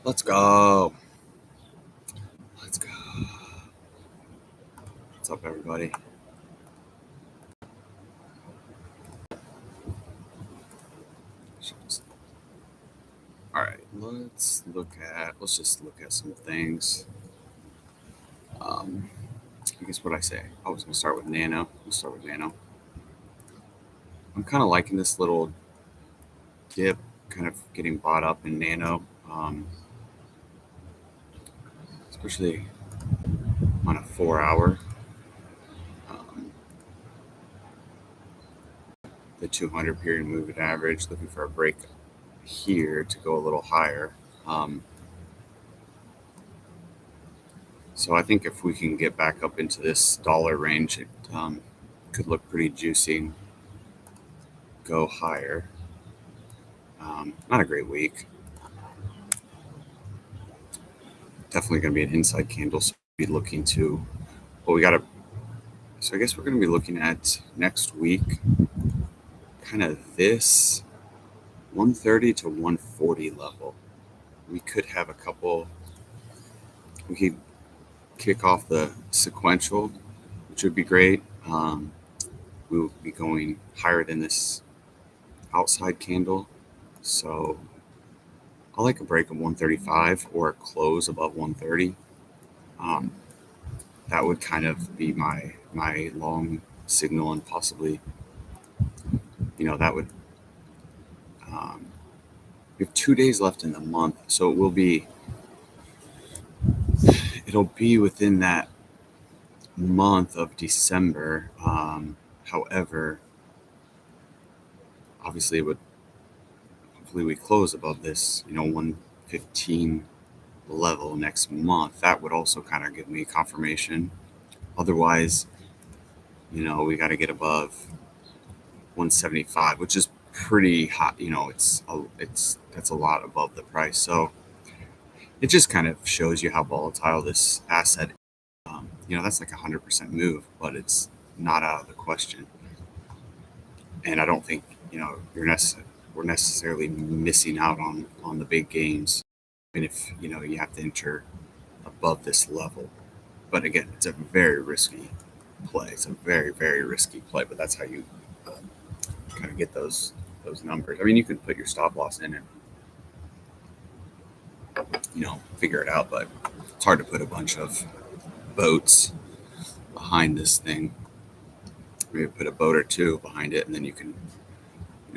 Let's go. Let's go. What's up, everybody? All right, let's just look at some things. I guess what I say. I was gonna start with Nano. We'll start with Nano. I'm kind of liking this little dip, kind of getting bought up in Nano, especially on a 4 hour. Um, the 200 period moving average, looking for a break here to go a little higher. So I think if we can get back up into this dollar range, it could look pretty juicy, go higher. Not a great week. Definitely going to be an inside candle, so we'll be looking to. Well, we got to. So I guess we're going to be looking at next week, kind of this 130 to 140 level. We could have a couple. We could kick off the sequential, which would be great. We will be going higher than this outside candle. So I like a break of 135 or a close above 130. That would kind of be my long signal, and possibly, that would. We have 2 days left in the month, so it'll be within that month of December. However, obviously, it would hopefully we close above this, 115 level next month. That would also kind of give me confirmation. Otherwise, we got to get above 175, which is pretty hot. That's a lot above the price. So it just kind of shows you how volatile this asset is. That's like 100% move, but it's not out of the question. And I don't think, we're necessarily missing out on the big gains. And if, you have to enter above this level. But again, it's a very risky play. It's a very, very risky play, but that's how you kind of get those numbers. I mean, you can put your stop loss in and figure it out, but it's hard to put a bunch of boats behind this thing. Maybe put a boat or two behind it, and then you can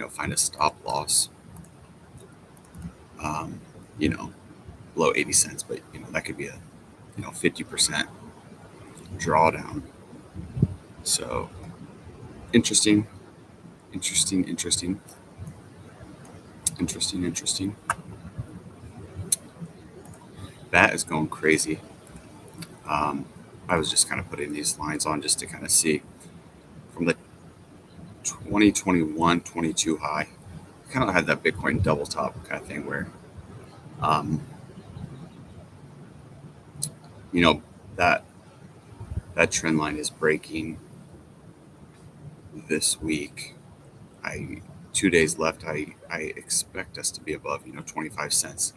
find a stop loss. Below 80 cents, but that could be a 50% drawdown. So interesting. That is going crazy. I was just kind of putting these lines on just to kind of see from the 2021-22 high. Kind of had that Bitcoin double top kind of thing where, that trend line is breaking this week. 2 days left. I expect us to be above 25 cents,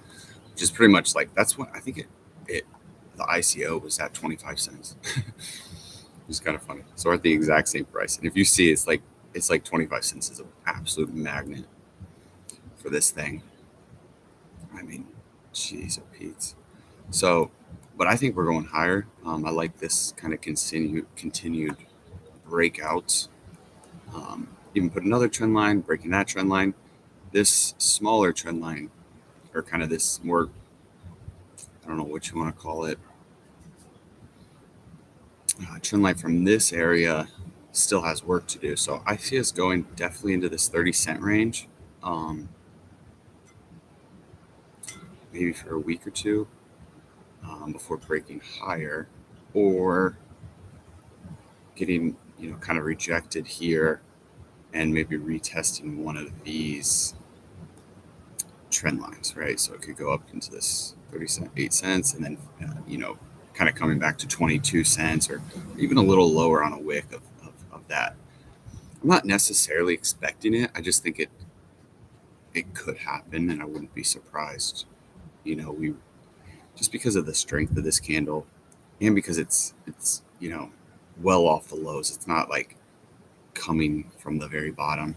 which is pretty much like that's what I think it the ICO was at 25 cents. It's kind of funny. So we're at the exact same price, and if you see, it's like 25 cents is an absolute magnet for this thing. I mean, jeez, Pete. So, but I think we're going higher. I like this kind of continued breakout. Even put another trend line, breaking that trend line. This smaller trend line, or kind of this more, I don't know what you want to call it, trend line from this area still has work to do. So I see us going definitely into this 30-cent range, maybe for a week or two, before breaking higher, or getting kind of rejected here and maybe retesting one of these trend lines, right? So it could go up into this 38 cents, and then kind of coming back to 22 cents, or even a little lower on a wick of that. I'm not necessarily expecting it. I just think it could happen, and I wouldn't be surprised we just because of the strength of this candle and because it's well off the lows. It's not like coming from the very bottom.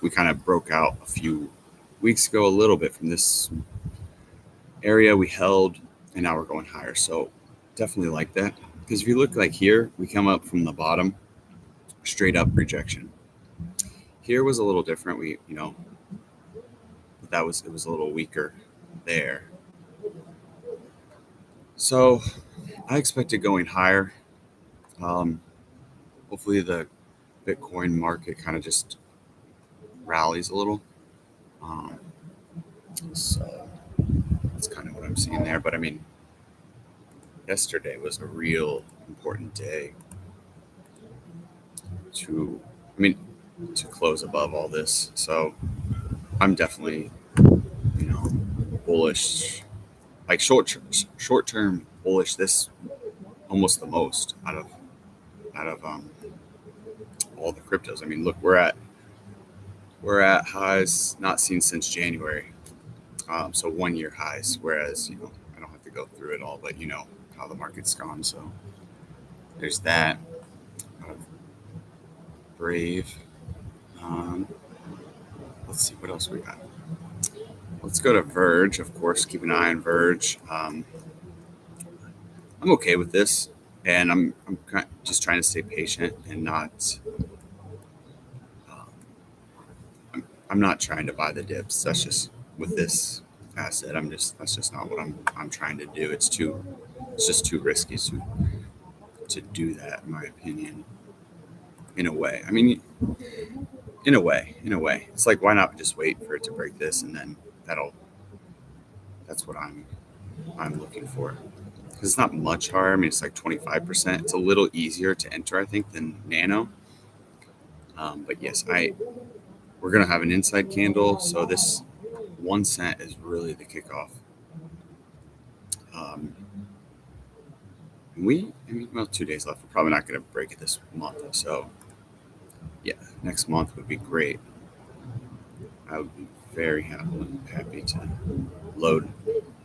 We kind of broke out a few weeks ago a little bit from this area we held, and now we're going higher. So definitely like that, because if you look like here, we come up from the bottom, straight up rejection. Here was a little different. It was a little weaker there. So I expect it going higher. Hopefully the Bitcoin market kind of just rallies a little. So that's kind of what I'm seeing there. But I mean, yesterday was a real important day to close above all this. So I'm definitely, bullish, like short term bullish. This almost the most out of all the cryptos. I mean, look, we're at highs not seen since January. So 1 year highs. Whereas I don't have to go through it all, but how the market's gone. So there's that. Brave. Let's see what else we got. Let's go to Verge. Of course, keep an eye on Verge. I'm okay with this, and I'm just trying to stay patient and not. I'm not trying to buy the dips. That's just with this asset. That's just not what I'm trying to do. It's just too risky to do that, in my opinion. In a way, I mean, in a way, it's like, why not just wait for it to break this, and then that's what I'm looking for. Because it's not much higher. I mean, it's like 25%. It's a little easier to enter, I think, than Nano. But yes, we're gonna have an inside candle, so this 1 cent is really the kickoff. Well, 2 days left. We're probably not gonna break it this month, so yeah, next month would be great. I would be very happy to load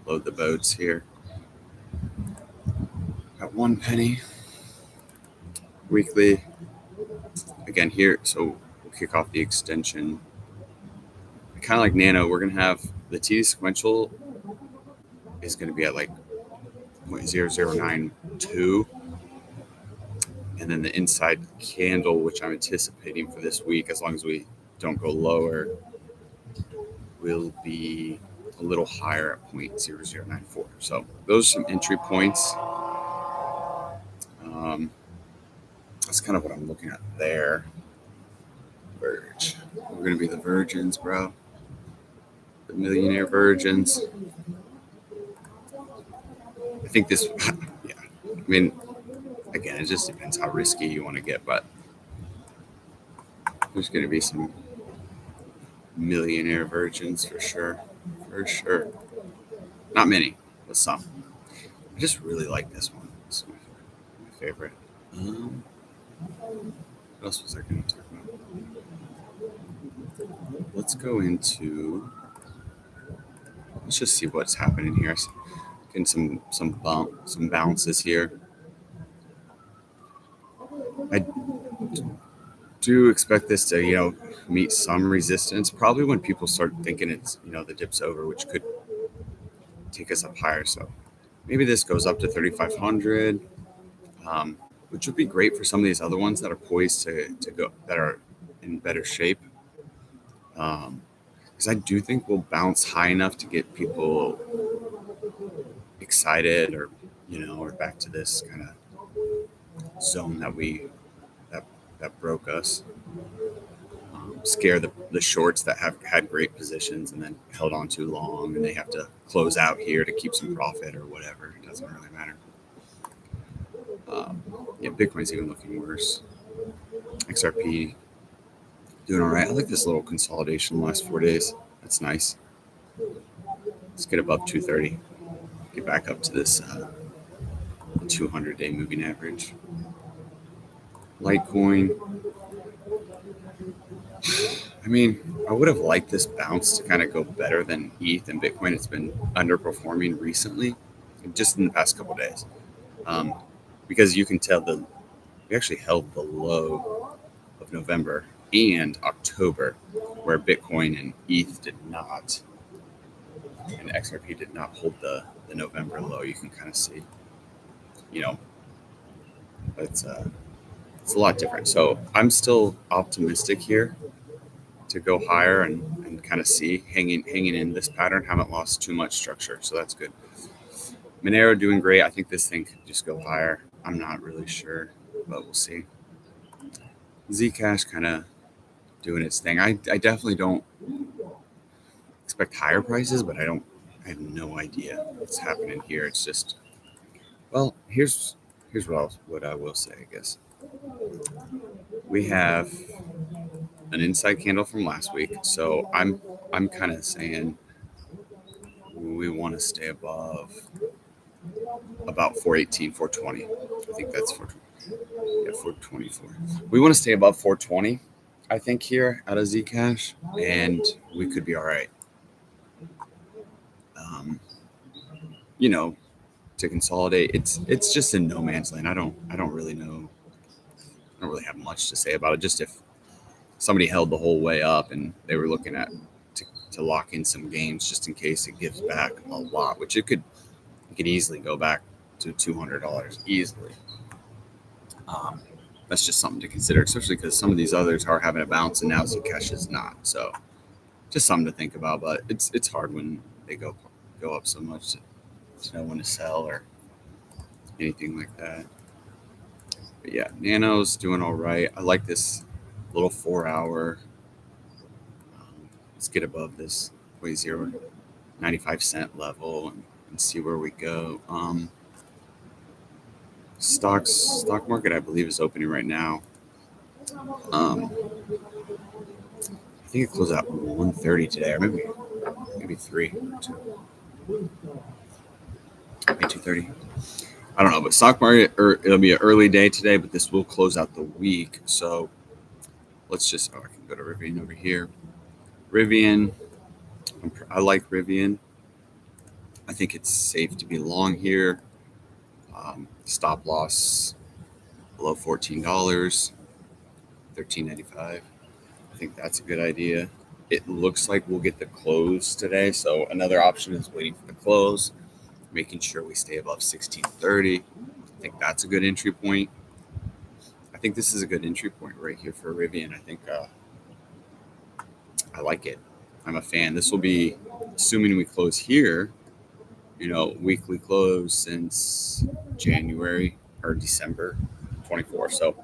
the boats here. Got 1 penny weekly again here, so we'll kick off the extension. Kind of like Nano, we're gonna have the TD sequential is gonna be at like 0.0092, and then the inside candle, which I'm anticipating for this week, as long as we don't go lower, will be a little higher at 0.0094. So those are some entry points. That's kind of what I'm looking at there. Verge. We're gonna be the Verge-ins, bro. The millionaire Verge-ins. I think this, yeah. I mean, again, it just depends how risky you want to get, but there's going to be some millionaire Verge-ins for sure. For sure. Not many, but some. I just really like this one. This is my favorite. What else was I going to talk about? Let's go into. Let's just see what's happening here. Getting some bounces here. I do expect this to meet some resistance. Probably when people start thinking it's the dip's over, which could take us up higher. So maybe this goes up to 3,500, which would be great for some of these other ones that are poised to go, that are in better shape. Because I do think we'll bounce high enough to get people excited, or back to this kind of zone that broke us. Scare the shorts that have had great positions and then held on too long, and they have to close out here to keep some profit or whatever. It doesn't really matter. Bitcoin's even looking worse. XRP doing all right. I like this little consolidation the last 4 days. That's nice. Let's get above 230. Get back up to this 200-day moving average. Litecoin. I mean, I would have liked this bounce to kind of go better than ETH and Bitcoin. It's been underperforming recently, just in the past couple of days, um, because you can tell we actually held the low of November and October, where Bitcoin and ETH did not, and XRP did not hold the November low. You can kind of see, you know, it's it's a lot different. So I'm still optimistic here to go higher and kind of see hanging in this pattern. Haven't lost too much structure, so that's good. Monero doing great. I think this thing could just go higher. I'm not really sure, but we'll see. Zcash kind of doing its thing. I definitely don't expect higher prices, but I have no idea what's happening here. It's just, well, here's what I will say. I guess we have an inside candle from last week, so I'm kind of saying we want to stay above about 418, 420. I think that's 424. We want to stay above 420, I think, here out of Zcash, and we could be all right. Um, you know, to consolidate, it's just in no man's land. I don't really know. I don't really have much to say about it. Just if somebody held the whole way up and they were looking at to lock in some gains just in case it gives back a lot, which it could easily go back to $200 easily. That's just something to consider, especially because some of these others are having a bounce and now Zcash is not. So just something to think about. But it's hard when they go up so much to know when to sell or anything like that. But yeah, Nano's doing all right. I like this little 4 hour. Let's get above this 0.095 level and see where we go. Stock market, I believe, is opening right now. I think it closed out 1:30 today, or maybe 3, maybe 2:30. I don't know, but stock market, it'll be an early day today, but this will close out the week. So let's just, I can go to Rivian over here. Rivian, I like Rivian. I think it's safe to be long here. Stop loss below $14, $13.95. I think that's a good idea. It looks like we'll get the close today. So another option is waiting for the close, making sure we stay above 1630. I think that's a good entry point. I think this is a good entry point right here for Rivian. I think I like it. I'm a fan. This will be, assuming we close here, weekly close since January or December 24. So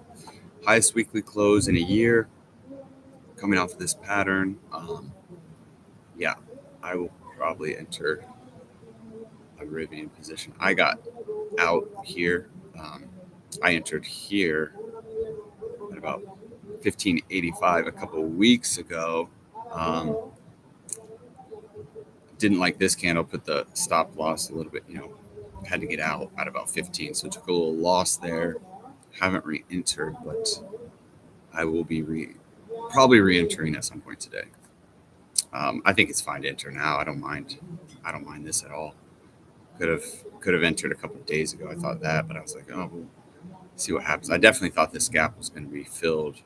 highest weekly close in a year coming off of this pattern. Yeah, I will probably enter a Rivian position. I got out here. I entered here at about 1585 a couple of weeks ago. Didn't like this candle, put the stop loss a little bit, had to get out at about 15. So took a little loss there. Haven't re-entered, but I will be probably re-entering at some point today. I think it's fine to enter now. I don't mind this at all. Could have entered a couple of days ago. I thought that, but I was like, oh, we'll see what happens. I definitely thought this gap was going to be filled,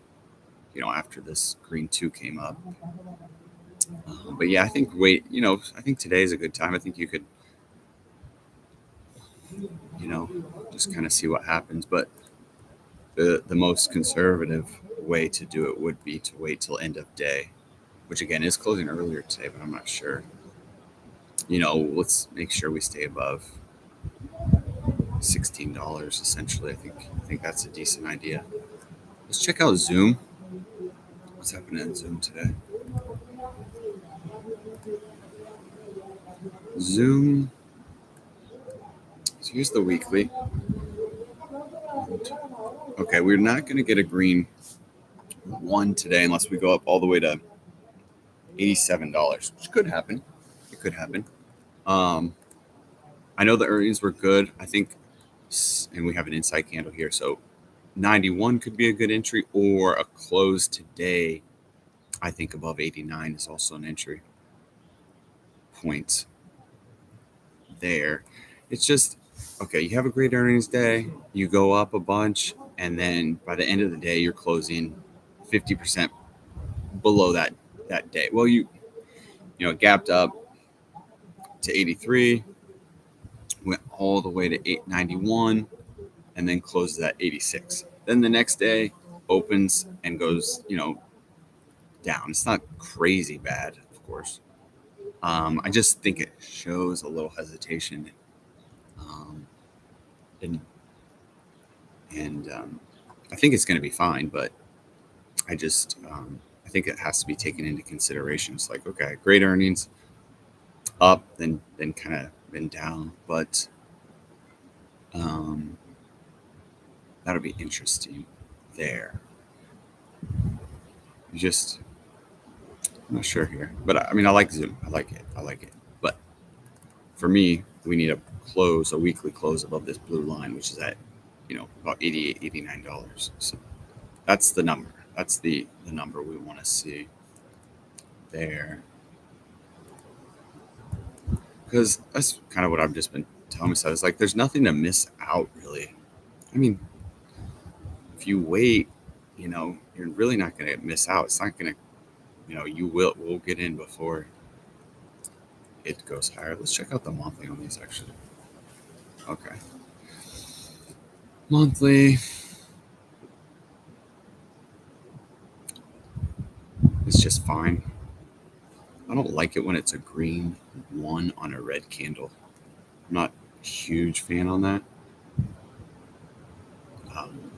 after this green 2 came up. But yeah, I think I think today is a good time. I think you could, just kind of see what happens. But the most conservative way to do it would be to wait till end of day, which again is closing earlier today, but I'm not sure. Let's make sure we stay above $16 essentially. I think that's a decent idea. Let's check out Zoom. What's happening in Zoom today? Zoom. So here's the weekly. Okay, we're not going to get a green 1 today unless we go up all the way to $87, which could happen. It could happen. I know the earnings were good. I think, and we have an inside candle here, so 91 could be a good entry, or a close today. I think above 89 is also an entry point there. It's just, okay, you have a great earnings day, you go up a bunch, and then by the end of the day, you're closing 50% below that day. Well, it gapped up to 83, went all the way to 891, and then closes at 86. Then the next day opens and goes, down. It's not crazy bad, of course. I just think it shows a little hesitation, um, and I think it's going to be fine. But I think it has to be taken into consideration. It's like, okay, great earnings, up, then kind of been down, but um, that'll be interesting there. Just I'm not sure here, but I mean, I like Zoom. I like it. I like it. But for me, we need a weekly close above this blue line, which is at, about $88, $89. So that's the number. That's the number we want to see there. Because that's kind of what I've just been telling myself. It's like there's nothing to miss out, really. I mean, if you wait, you're really not going to miss out. It's not going to, we'll get in before it goes higher. Let's check out the monthly on these, actually. Okay. Monthly. It's just fine. I don't like it when it's a green 1 on a red candle. I'm not a huge fan on that. Um,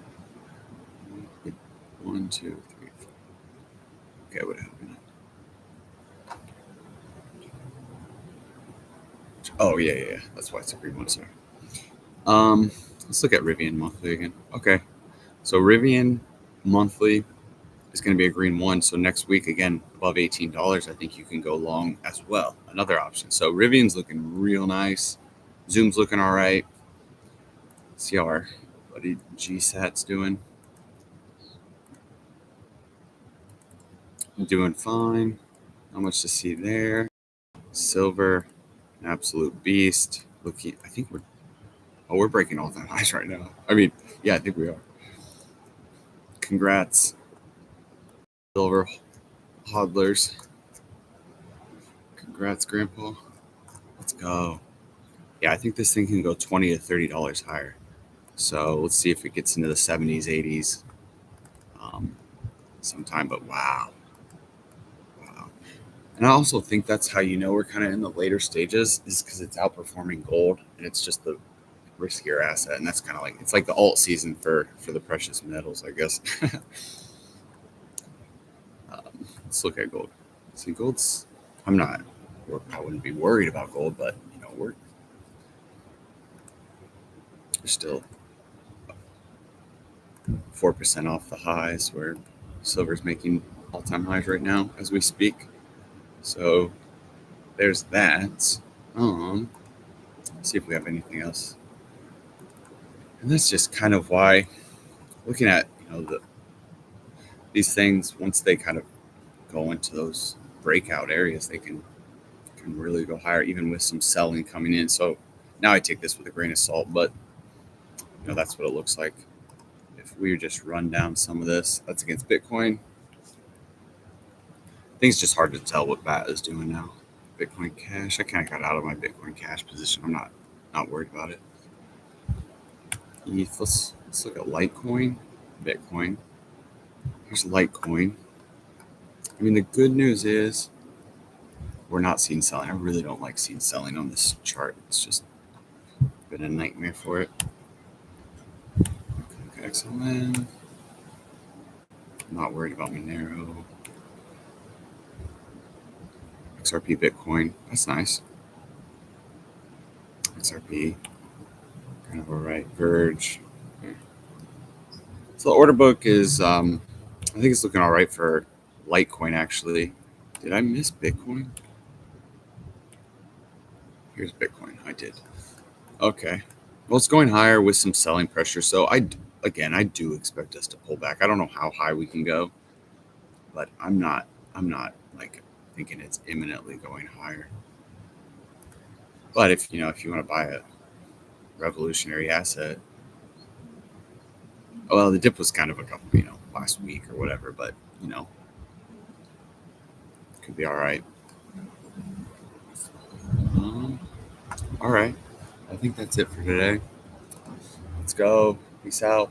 1, 2, 3, 4. Okay, what happened? Oh, yeah. That's why it's a green one, sorry. Let's look at Rivian monthly again. Okay. So Rivian monthly is going to be a green 1. So next week, again, above $18, I think you can go long as well. Another option. So Rivian's looking real nice. Zoom's looking all right. See how our buddy GSAT's doing. Doing fine. Not much to see there. Silver, an absolute beast. Looking, I think we're breaking all-time highs right now. I mean, yeah, I think we are. Congrats, silver hodlers. Congrats, Grandpa. Let's go. Yeah, I think this thing can go $20 to $30 higher. So let's see if it gets into the 70s, 80s sometime. But wow. And I also think that's how we're kind of in the later stages, is because it's outperforming gold, and it's just the riskier asset. And that's kind of like, it's like the alt season for the precious metals, I guess. Let's look at gold. See, I wouldn't be worried about gold, but we're still 4% off the highs, where silver's making all-time highs right now as we speak. So there's that. See if we have anything else. And that's just kind of why, looking at these things, once they kind of go into those breakout areas, they can really go higher, even with some selling coming in. So now I take this with a grain of salt, but that's what it looks like. If we just run down some of this, that's against Bitcoin. I think it's just hard to tell what BAT is doing now. Bitcoin Cash. I kind of got out of my Bitcoin Cash position. I'm not worried about it. ETH. Let's look at Litecoin, Bitcoin. Here's Litecoin. I mean, the good news is we're not seeing selling. I really don't like seeing selling on this chart. It's just been a nightmare for it. Okay, XLM. I'm not worried about Monero. XRP Bitcoin. That's nice. XRP. Kind of all right. Verge. Okay. So the order book is, I think it's looking all right for Litecoin, actually. Did I miss Bitcoin? Here's Bitcoin. I did. Okay. Well, it's going higher with some selling pressure. So I do expect us to pull back. I don't know how high we can go, but I'm not I'm not like thinking it's imminently going higher. But if you want to buy a revolutionary asset, well, the dip was kind of a couple, last week or whatever, but could be all right. Um, all right. I think that's it for today. Let's go. Peace out.